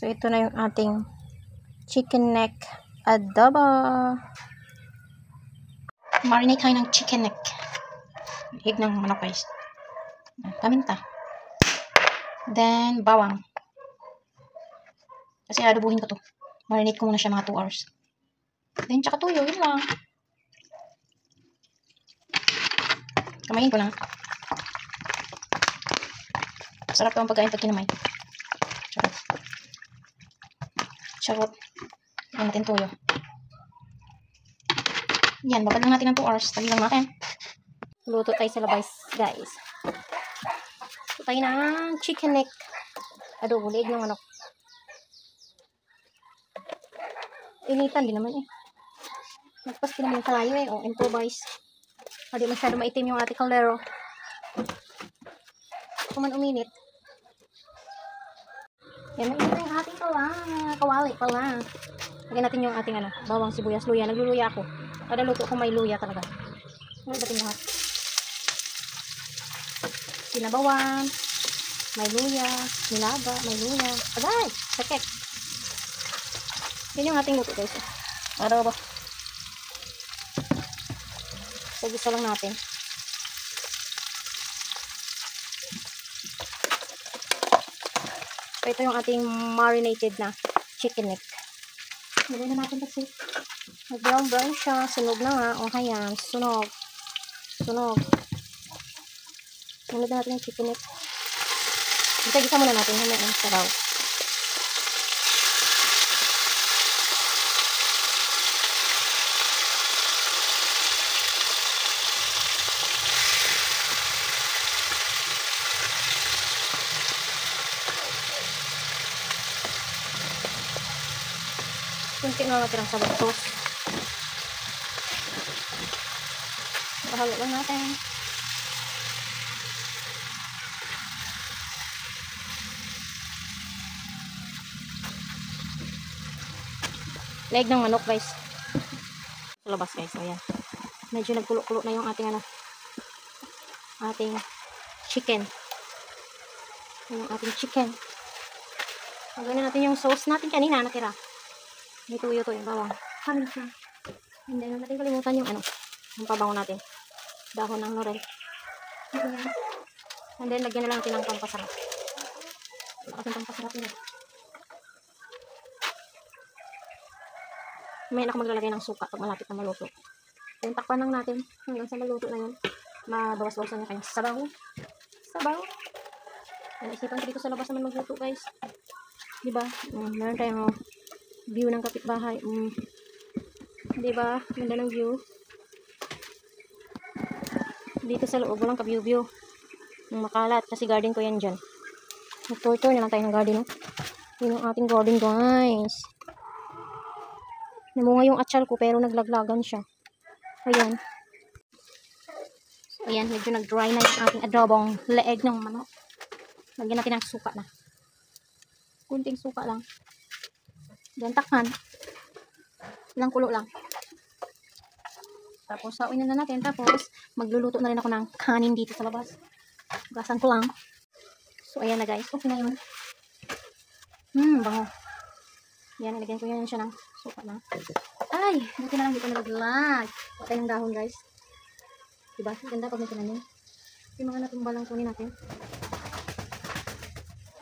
So, ito na yung ating chicken neck adobo. Marinate tayo ng chicken neck. Hig ng manok guys. Paminta. Then, bawang. Kasi adobuhin ko to. Marinate ko muna siya mga 2 hours. Then, tsaka tuyo. Yun lang. Kamayin ko lang. Sarap yung pagkain pag kinamay. Charot. Charot. Yan natin tuyo. Yan, babad lang natin ng 2 hours. Tabi lang natin. Luto tayo sa labas, guys. Luto tayo ng chicken neck adobo, liig ng manok. Initan din naman eh. Nagpas kinamin tayo eh. O, improvise. Hindi masyado maitim yung ating kaldero. Kung man uminit. Yan, mainit yung ating kawali pala. Lagyan natin yung ating bawang, sibuyas, luya. Nagluluya ako. Kada luto ko may luya talaga. Ano dating lahat? Sinabawan, may luya, nilaba, may luya. Agay! Sakit! Yan yung ating luto guys. Adobo. So, gusto lang natin. So, ito yung ating marinated na chicken neck. Lagyan na natin kasi. Nag-brown siya. Sunog na nga. O, ayan. Sunog. Sunog. Sunog na natin yung chicken neck. Gisa muna natin. Humay ang saraw. Kunti na natin ang sabag sauce. Pahalo lang natin. Leg ng manok guys. Sa labas guys. So yan. Medyo nagkulo-kulo na yung ating ating chicken. Yung ating chicken. Magaling natin yung sauce natin kanina natira. May tuyo to yung bawang. Hamil siya. Hindi na natin kalimutan yung yung pabango natin. Dahon ng laurel. And then, lagyan na lang natin ng pampasarap. Lakas ng pampasarap nila. May ako maglalagay ng suka pag malapit na maluto. Then, takpan lang natin hanggang sa maluto na yun. Mabawas-bawasan niya kayong sabaw. Sabaw. Naisipan ko dito sa labas naman magluto guys. Diba? Meron tayong view ng kapitbahay. Diba? Ganda ng view. Dito sa loob walang ka-view-view. Makalat kasi garden ko yan dyan. Nag-tour-tour na lang tayo ng garden. No? Yun yung ating garden guys. Namunga yung atsal ko pero naglaglagan siya. Ayan. So, ayan. Medyo nag-dry na yung ating adobong leeg ng manok. Lagyan natin ng suka na. Kunting suka lang. Diyan takpan. Ilang kulo lang. Tapos sauin na natin. Tapos magluluto na rin ako ng kanin dito sa labas. Gasan ko lang. So ayan na guys. Okay na yun. Bango. Yan, nilagyan ko yan siya ng suka na. Ay, buti na lang dito nalaglag. Okay ng dahon guys. Diba? Ganda pag may kinanin. Yung mga natumba lang kunin natin.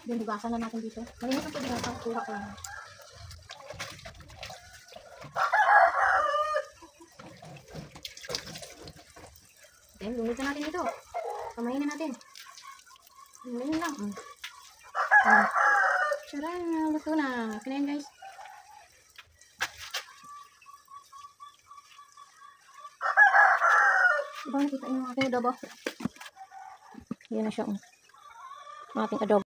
Then hugasan na natin dito. Malinis ang paghugasan. Kuha ko lang. Then, lumit na natin ito. Kamayin na natin. Lumin lang. Tara, luto na. Okay na yun, guys. Diba nakita nyo yung ating adobo? Yan na siya. Ating adobo.